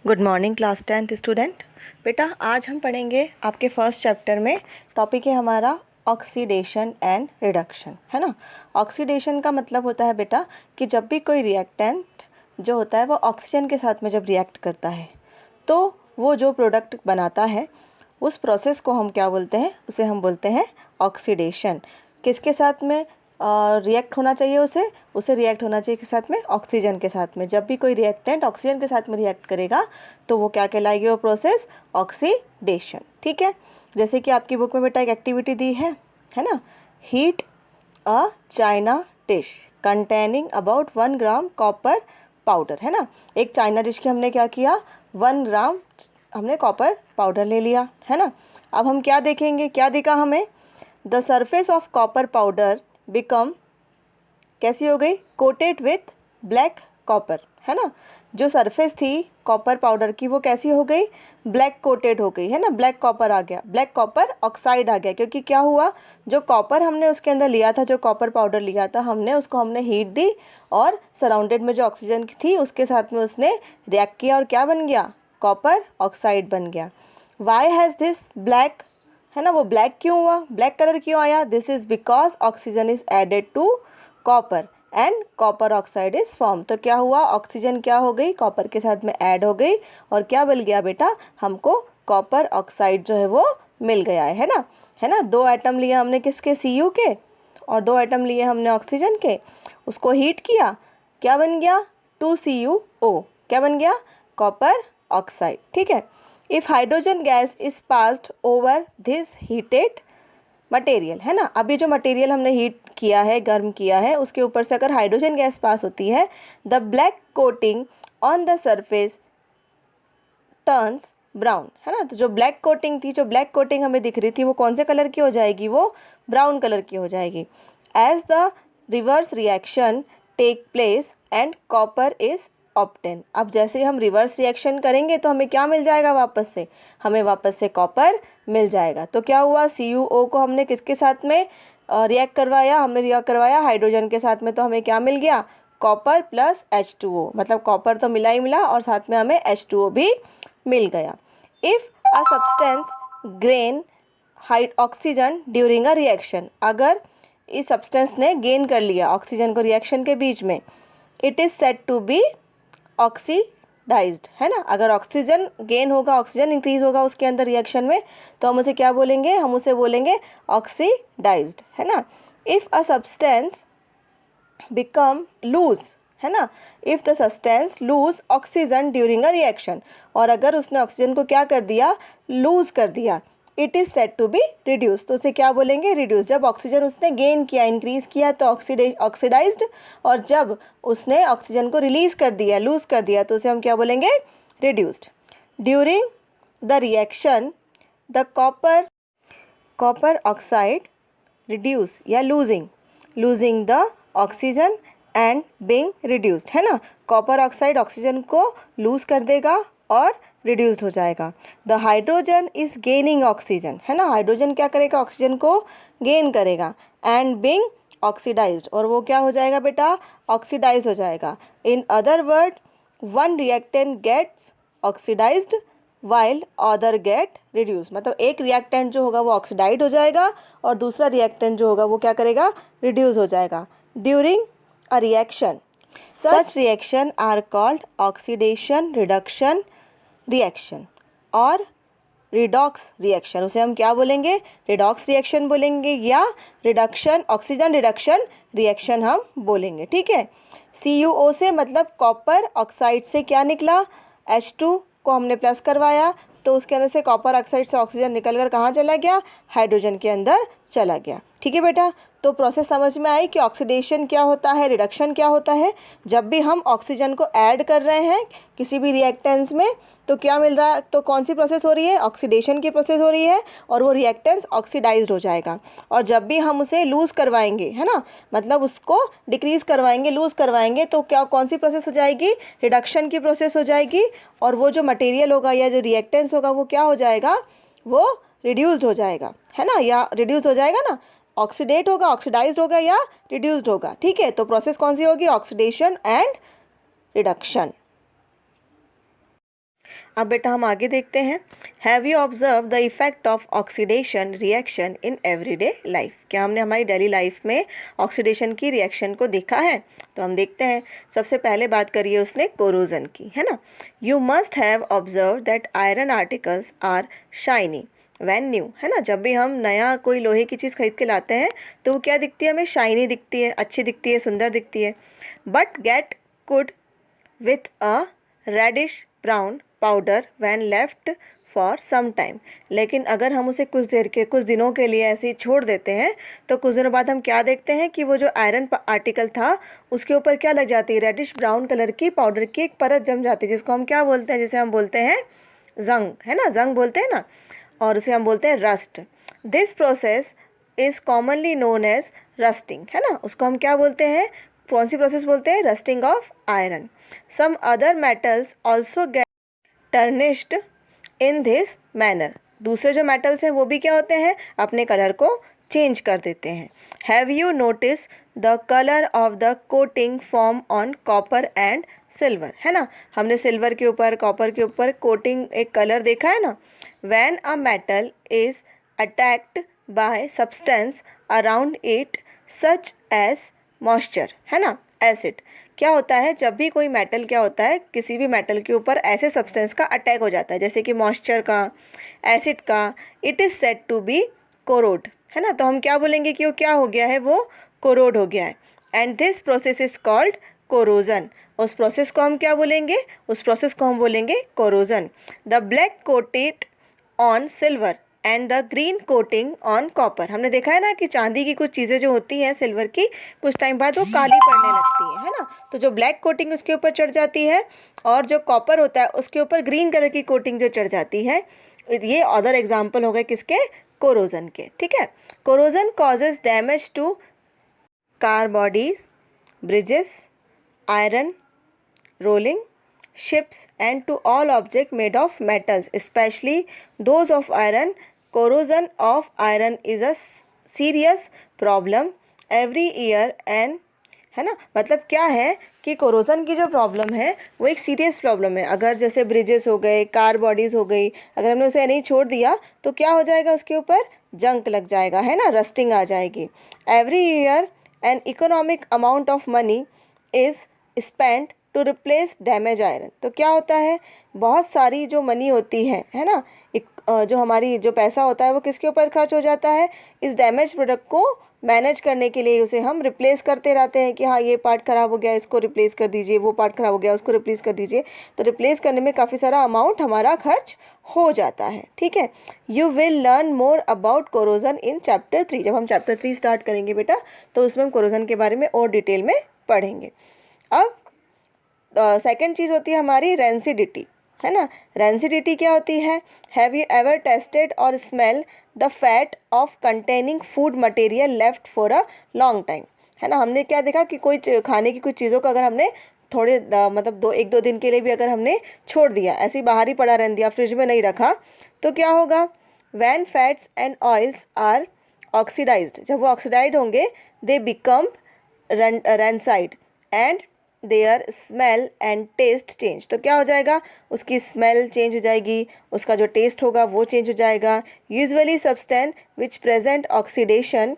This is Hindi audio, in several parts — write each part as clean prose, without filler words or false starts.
Good morning class 10th student. बेटा आज हम पढ़ेंगे आपके फर्स्ट चैप्टर में टॉपिक है हमारा ऑक्सीडेशन एंड रिडक्शन, है ना। ऑक्सीडेशन का मतलब होता है बेटा कि जब भी कोई रिएक्टेंट जो होता है वो ऑक्सीजन के साथ में जब रिएक्ट करता है तो वो जो प्रोडक्ट बनाता है उस प्रोसेस को हम क्या बोलते हैं, उसे हम बोलते हैं ऑक्सीडेशन। किसके साथ में रिएक्ट होना चाहिए, उसे रिएक्ट होना चाहिए किस साथ में, ऑक्सीजन के साथ में। जब भी कोई रिएक्टेंट ऑक्सीजन के साथ में रिएक्ट करेगा तो वो क्या कहलाएगी, वो प्रोसेस ऑक्सीडेशन। ठीक है, जैसे कि आपकी बुक में बेटा एक एक्टिविटी दी है ना, heat a China dish containing about 1 gram copper powder, है ना। एक चाइना डिश की हमने क्या किया, 1 ग्राम हमने कॉपर पाउडर ले लिया, है ना। अब हम क्या देखेंगे, क्या दिखा हमें, the surface of copper powder become कैसी हो गई, कोटेड विथ ब्लैक कॉपर, है ना। जो सरफेस थी कॉपर पाउडर की वो कैसी हो गई, ब्लैक कोटेड हो गई, है ना। ब्लैक कॉपर आ गया, ब्लैक कॉपर ऑक्साइड आ गया, क्योंकि क्या हुआ, जो कॉपर हमने उसके अंदर लिया था, जो कॉपर पाउडर लिया था हमने, उसको हमने हीट दी और सराउंडेड में जो ऑक्सीजन थी उसके साथ में उसने रिएक्ट किया और क्या बन गया, कॉपर ऑक्साइड बन गया। वाई हैज़ दिस ब्लैक, है ना, वो ब्लैक क्यों हुआ, ब्लैक कलर क्यों आया, this is because oxygen is added to copper and copper oxide is form. तो क्या हुआ, ऑक्सीजन क्या हो गई, कॉपर के साथ में ऐड हो गई और क्या मिल गया बेटा, हमको कॉपर ऑक्साइड जो है वो मिल गया है ना, है ना। 2 एटम लिए हमने किसके, Cu के, और 2 एटम लिए हमने ऑक्सीजन के, उसको हीट किया, क्या बन गया, 2CuO, क्या बन गया, कॉपर ऑक्साइड। ठीक है, if hydrogen gas is passed over this heated material, है ना। अभी जो मटेरियल हमने हीट किया है, गर्म किया है, उसके ऊपर से अगर हाइड्रोजन गैस पास होती है, the black coating on the surface turns brown, है ना। तो जो ब्लैक कोटिंग थी, जो ब्लैक कोटिंग हमें दिख रही थी, वो कौन से कलर की हो जाएगी, वो ब्राउन कलर की हो जाएगी। As the reverse reaction take place and copper is obtain. अब जैसे हम रिवर्स रिएक्शन करेंगे तो हमें क्या मिल जाएगा, वापस से हमें वापस से कॉपर मिल जाएगा। तो क्या हुआ, CuO को हमने किसके साथ में रिएक्ट करवाया, हमने रिएक्ट करवाया हाइड्रोजन के साथ में, तो हमें क्या मिल गया, कॉपर प्लस H2O, मतलब कॉपर तो मिला ही मिला और साथ में हमें H2O भी मिल गया। If a substance grain hide oxygen during a reaction, अगर इस सब्सटेंस ने गेन कर लिया ऑक्सीजन को रिएक्शन के बीच में, it is said to be oxidised, है ना। अगर ऑक्सीजन गेन होगा, ऑक्सीजन इंक्रीज होगा उसके अंदर रिएक्शन में, तो हम उसे क्या बोलेंगे, हम उसे बोलेंगे ऑक्सीडाइज्ड, है ना। If a substance become lose, है ना, if the substance lose oxygen during a reaction, और अगर उसने ऑक्सीजन को क्या कर दिया, लूज कर दिया, it is said to be reduce, तो उसे क्या बोलेंगे, रिड्यूस। जब ऑक्सीजन उसने गेन किया, इंक्रीज़ किया, तो ऑक्सीडाइज्ड, और जब उसने ऑक्सीजन को रिलीज़ कर दिया, लूज कर दिया, तो उसे हम क्या बोलेंगे, reduced. During the reaction the copper oxide reduce या losing the oxygen and being reduced, है ना। कॉपर ऑक्साइड ऑक्सीजन को लूज कर देगा और रिड्यूस्ड हो जाएगा। The hydrogen is gaining oxygen, है ना, हाइड्रोजन क्या करेगा, ऑक्सीजन को गेन करेगा, एंड बीइंग ऑक्सीडाइज्ड, और वो क्या हो जाएगा बेटा, ऑक्सीडाइज हो जाएगा। In other word, one reactant gets oxidised while other get reduce, मतलब एक रिएक्टेंट जो होगा वो ऑक्सीडाइड हो जाएगा और दूसरा रिएक्टेंट जो होगा वो क्या करेगा, रिड्यूस हो जाएगा। During a reaction such reaction are called oxidation reduction reaction और रिडॉक्स रिएक्शन, उसे हम क्या बोलेंगे, रिडॉक्स रिएक्शन बोलेंगे या रिडक्शन, ऑक्सीजन रिडक्शन रिएक्शन हम बोलेंगे। ठीक है, CuO से मतलब कॉपर ऑक्साइड से क्या निकला, H2 को हमने प्लस करवाया, तो उसके अंदर से कॉपर ऑक्साइड से ऑक्सीजन निकल कर कहाँ चला गया, हाइड्रोजन के अंदर चला गया। ठीक है बेटा, तो प्रोसेस समझ में आई कि ऑक्सीडेशन क्या होता है, रिडक्शन क्या होता है। जब भी हम ऑक्सीजन को ऐड कर रहे हैं किसी भी रिएक्टेंस में तो क्या मिल रहा है, तो कौन सी प्रोसेस हो रही है, ऑक्सीडेशन की प्रोसेस हो रही है, और वो रिएक्टेंस ऑक्सीडाइज्ड हो जाएगा। और जब भी हम उसे लूज़ करवाएंगे, है ना, मतलब उसको डिक्रीज़ करवाएंगे, लूज़ करवाएंगे, तो क्या कौन सी प्रोसेस हो जाएगी, रिडक्शन की प्रोसेस हो जाएगी, और वो जो मटेरियल होगा या जो रिएक्टेंस होगा वो क्या हो जाएगा, वो रिड्यूस्ड हो जाएगा, है ना, या रिड्यूस हो जाएगा ना, ऑक्सीडेट होगा, ऑक्सीडाइज्ड होगा या रिड्यूस्ड होगा। ठीक है, तो प्रोसेस कौन सी होगी, ऑक्सीडेशन एंड रिडक्शन। अब बेटा हम आगे देखते हैं। Have you observe the effect of oxidation reaction in everyday life? क्या हमने हमारी डेली लाइफ में ऑक्सीडेशन की रिएक्शन को देखा है? तो हम देखते हैं। सबसे पहले बात करिए उसने कोरोजन की, है ना। You must have observe that iron articles are shiny when new, है ना। जब भी हम नया कोई लोहे की चीज़ खरीद के लाते हैं तो वो क्या दिखती है, हमें शाइनी दिखती है, अच्छी दिखती है, सुंदर दिखती है। But get could with a reddish brown powder when left for some time. लेकिन अगर हम उसे कुछ दिनों के लिए ऐसे ही छोड़ देते हैं तो कुछ दिनों बाद हम क्या देखते हैं कि वो जो आयरन आर्टिकल था उसके ऊपर क्या लग जाती है, रेडिश ब्राउन कलर की पाउडर की एक परत जम जाती है, जिसको हम क्या बोलते हैं, जिसे हम बोलते हैं जंग, है ना, जंग बोलते हैं ना, और उसे हम बोलते हैं rust. This process is commonly known as rusting, है ना। उसको हम क्या बोलते हैं, कौन सी प्रोसेस बोलते हैं, rusting of iron. Some other metals also get tarnished in this manner. दूसरे जो मेटल्स हैं वो भी क्या होते हैं, अपने कलर को चेंज कर देते हैं। Have you notice the colour of the coating form on copper and silver, है ना। हमने सिल्वर के ऊपर, कॉपर के ऊपर कोटिंग, एक कलर देखा है ना। When a metal is attacked by substance around it such as moisture, है ना, एसिड। क्या होता है, जब भी कोई मेटल, क्या होता है, किसी भी मेटल के ऊपर ऐसे सब्सटेंस का अटैक हो जाता है जैसे कि मॉइस्चर का, एसिड का, it is said to be corrode, है ना। तो हम क्या बोलेंगे कि वो क्या हो गया है, वो कोरोड हो गया है। And this process is called corrosion. उस प्रोसेस को हम क्या बोलेंगे, उस प्रोसेस को हम बोलेंगे corrosion. The black coated on silver and the green coating on copper. हमने देखा है ना कि चांदी की कुछ चीज़ें जो होती हैं सिल्वर की, कुछ टाइम बाद वो काली पड़ने लगती है ना। तो जो ब्लैक कोटिंग उसके ऊपर चढ़ जाती है और जो कॉपर होता है उसके ऊपर ग्रीन कलर की कोटिंग जो चढ़ जाती है। ये अदर एग्जाम्पल हो गए किसके, कोरोजन के, ठीक है। Corrosion causes damage to car bodies, bridges, iron rolling, ships and to all objects made of metals, especially those of iron. Corrosion of iron is a serious problem every year and, है ना। मतलब क्या है कि कोरोजन की जो प्रॉब्लम है वो एक सीरियस प्रॉब्लम है। अगर जैसे ब्रिजेस हो गए, कार बॉडीज़ हो गई, अगर हमने उसे नहीं छोड़ दिया तो क्या हो जाएगा, उसके ऊपर जंक लग जाएगा, है ना, रस्टिंग आ जाएगी। Every year an economic amount of money is spend to replace damage iron. तो क्या होता है, बहुत सारी जो मनी होती है ना, जो हमारी जो पैसा होता है वो किसके ऊपर खर्च हो जाता है, इस डैमेज प्रोडक्ट को मैनेज करने के लिए। उसे हम रिप्लेस करते रहते हैं कि हाँ ये पार्ट ख़राब हो गया, इसको रिप्लेस कर दीजिए, वो पार्ट ख़राब हो गया, उसको रिप्लेस कर दीजिए। तो रिप्लेस करने में काफ़ी सारा अमाउंट हमारा खर्च हो जाता है, ठीक है। You will learn more about corrosion in chapter 3। जब हम चैप्टर 3 स्टार्ट करेंगे बेटा तो उसमें हम कोरोजन के बारे में और डिटेल में पढ़ेंगे। अब सेकेंड चीज़ होती है हमारी रेंसिडिटी, है ना। रेंसिडिटी क्या होती है, हैव यू एवर टेस्टेड और smell the fat of containing food material left for a long time, है ना। हमने क्या देखा कि कोई खाने की कुछ चीज़ों को अगर हमने थोड़े मतलब एक दो दिन के लिए भी अगर हमने छोड़ दिया, ऐसे ही बाहर ही पड़ा रहने दिया, फ्रिज में नहीं रखा, तो क्या होगा, when fats and oils are oxidised, जब वो ऑक्सीडाइड होंगे, they become rancid and their smell and taste change. तो क्या हो जाएगा, उसकी स्मेल चेंज हो जाएगी, उसका जो टेस्ट होगा वो चेंज हो जाएगा। Usually substance which present oxidation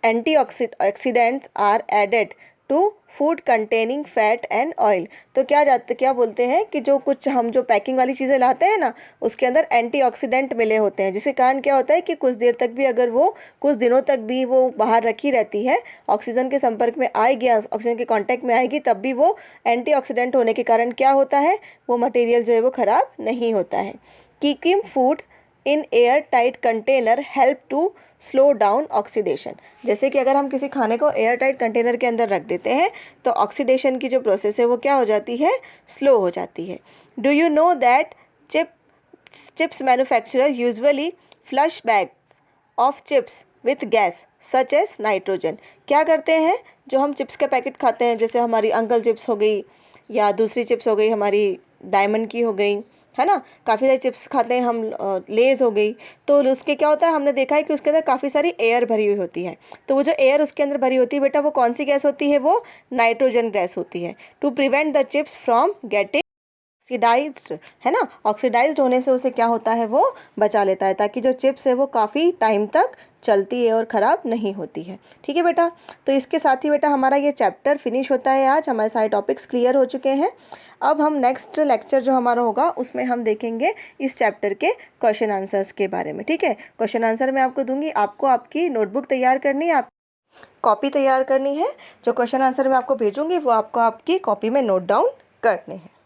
antioxidants are added to food containing fat and oil. तो क्या बोलते हैं कि जो कुछ हम जो पैकिंग वाली चीज़ें लाते हैं ना उसके अंदर एंटीऑक्सीडेंट मिले होते हैं, जिसके कारण क्या होता है कि कुछ देर तक भी, अगर वो कुछ दिनों तक भी वो बाहर रखी रहती है, ऑक्सीजन के संपर्क में आएगी, ऑक्सीजन के कांटेक्ट में आएगी, तब भी वो एंटीऑक्सीडेंट होने के कारण क्या होता है, वो मटेरियल जो है वो ख़राब नहीं होता है। Keeping food in air tight container help to slow down oxidation. जैसे कि अगर हम किसी खाने को एयर टाइट कंटेनर के अंदर रख देते हैं तो ऑक्सीडेशन की जो प्रोसेस है वो क्या हो जाती है, स्लो हो जाती है। Do you know that chips manufacturer usually flush bags of chips with gas such as nitrogen. क्या करते हैं, जो हम चिप्स के पैकेट खाते हैं, जैसे हमारी अंकल चिप्स हो गई या दूसरी चिप्स हो गई, हमारी डायमंड की हो गई, है ना, काफ़ी सारी चिप्स खाते हैं हम, लेज़ हो गई, तो उसके क्या होता है, हमने देखा है कि उसके अंदर काफ़ी सारी एयर भरी हुई होती है। तो वो जो एयर उसके अंदर भरी होती है बेटा, वो कौन सी गैस होती है, वो नाइट्रोजन गैस होती है। To prevent the chips from getting oxidised, है ना, ऑक्सीडाइज्ड होने से उसे क्या होता है, वो बचा लेता है, ताकि जो चिप्स है वो काफ़ी टाइम तक चलती है और ख़राब नहीं होती है। ठीक है बेटा, तो इसके साथ ही बेटा हमारा ये चैप्टर फिनिश होता है। आज हमारे सारे टॉपिक्स क्लियर हो चुके हैं। अब हम नेक्स्ट लेक्चर जो हमारा होगा उसमें हम देखेंगे इस चैप्टर के क्वेश्चन आंसर्स के बारे में। ठीक है, क्वेश्चन आंसर मैं आपको दूंगी, आपको आपकी नोटबुक तैयार करनी है, आप कॉपी तैयार करनी है। जो क्वेश्चन आंसर मैं आपको भेजूंगी वो आपको आपकी कॉपी में नोट डाउन करने हैं।